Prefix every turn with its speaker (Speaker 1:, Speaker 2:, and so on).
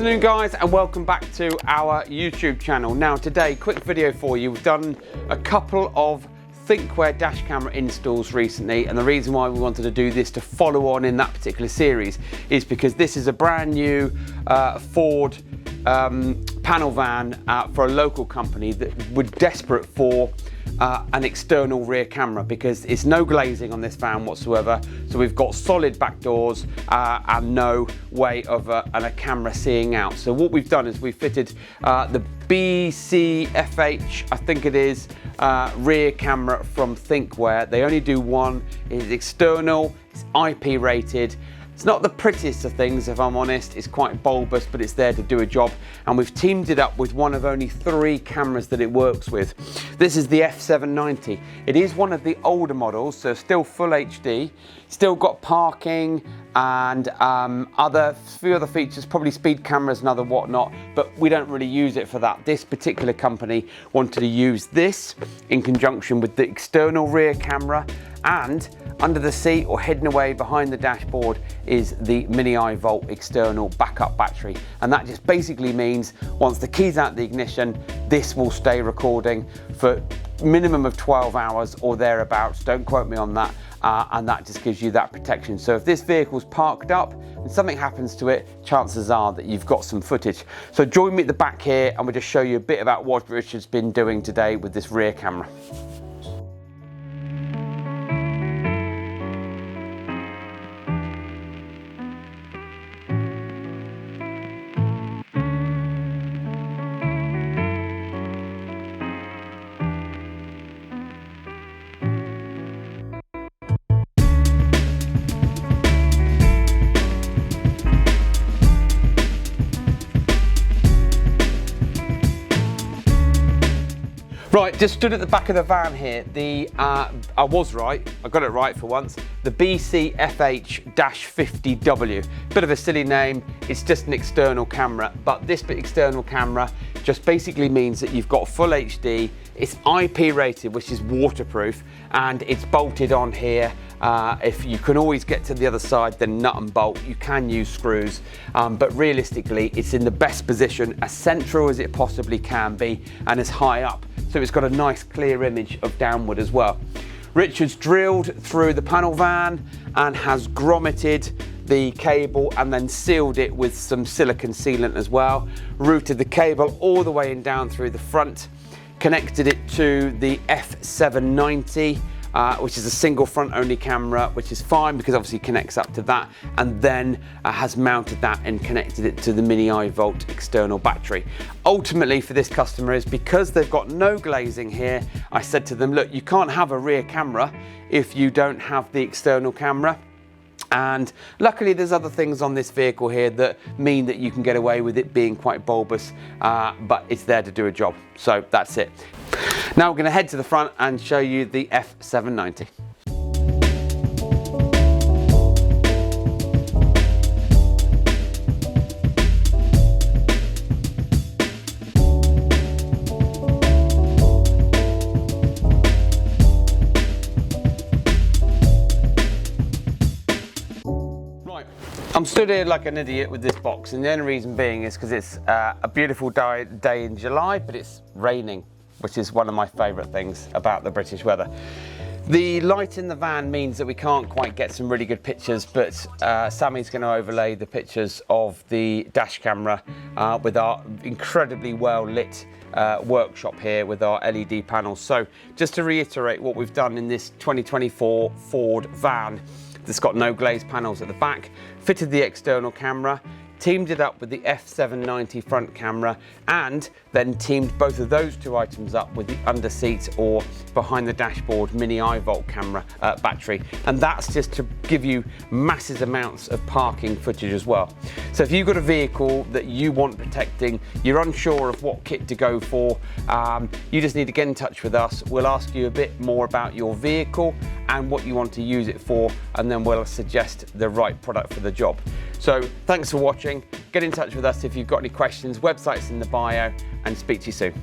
Speaker 1: afternoon guys, and welcome back to our YouTube channel. Now today, quick video for you. We've done a couple of Thinkware dash camera installs recently, and the reason why we wanted to do this to follow on in that particular series is because this is a brand new Ford panel van for a local company that were desperate for an external rear camera because it's no glazing on this van whatsoever, so we've got solid back doors and no way of a camera seeing out. So what we've done is we've fitted the BCFH, I think it is, rear camera from Thinkware. They only do one. It's external, it's IP rated. It's not the prettiest of things, if I'm honest. It's quite bulbous, but it's there to do a job. And we've teamed it up with one of only 3 cameras that it works with. This is the F790. It is one of the older models, so still full HD, still got parking and few other features, probably speed cameras and other whatnot, but we don't really use it for that. This particular company wanted to use this in conjunction with the external rear camera, and under the seat or hidden away behind the dashboard is the mini Ivolt external backup battery. And that just basically means once the key's out the ignition, this will stay recording for minimum of 12 hours or thereabouts. Don't quote me on that. And that just gives you that protection. So if this vehicle's parked up and something happens to it, chances are that you've got some footage. So join me at the back here and we'll just show you a bit about what Richard's been doing today with this rear camera. Right, just stood at the back of the van here. I was right, I got it right for once. The BCFH-50W. Bit of a silly name, it's just an external camera, but this external camera just basically means that you've got full HD, it's IP rated, which is waterproof, and it's bolted on here. If you can always get to the other side, then nut and bolt. You can use screws, but realistically, it's in the best position, as central as it possibly can be, and as high up. So it's got a nice clear image of downward as well. Richard's drilled through the panel van and has grommeted the cable and then sealed it with some silicone sealant as well. Routed the cable all the way and down through the front, connected it to the F790, which is a single front only camera, which is fine because obviously it connects up to that, and then has mounted that and connected it to the mini Ivolt external battery. Ultimately for this customer is because they've got no glazing here, I said to them, look, you can't have a rear camera if you don't have the external camera. And luckily there's other things on this vehicle here that mean that you can get away with it being quite bulbous, but it's there to do a job. So that's it. Now we're going to head to the front and show you the F790. I'm stood here like an idiot with this box, and the only reason being is because it's a beautiful day in July, but it's raining, which is one of my favourite things about the British weather. The light in the van means that we can't quite get some really good pictures, but Sammy's going to overlay the pictures of the dash camera with our incredibly well lit workshop here with our LED panels. So just to reiterate what we've done in this 2024 Ford van, that's got no glazed panels at the back, fitted the external camera, teamed it up with the F790 front camera, and then teamed both of those 2 items up with the under seat or behind the dashboard mini Ivolt camera battery. And that's just to give you massive amounts of parking footage as well. So if you've got a vehicle that you want protecting, you're unsure of what kit to go for, you just need to get in touch with us. We'll ask you a bit more about your vehicle and what you want to use it for, and then we'll suggest the right product for the job. So thanks for watching. Get in touch with us if you've got any questions. Website's in the bio, and speak to you soon.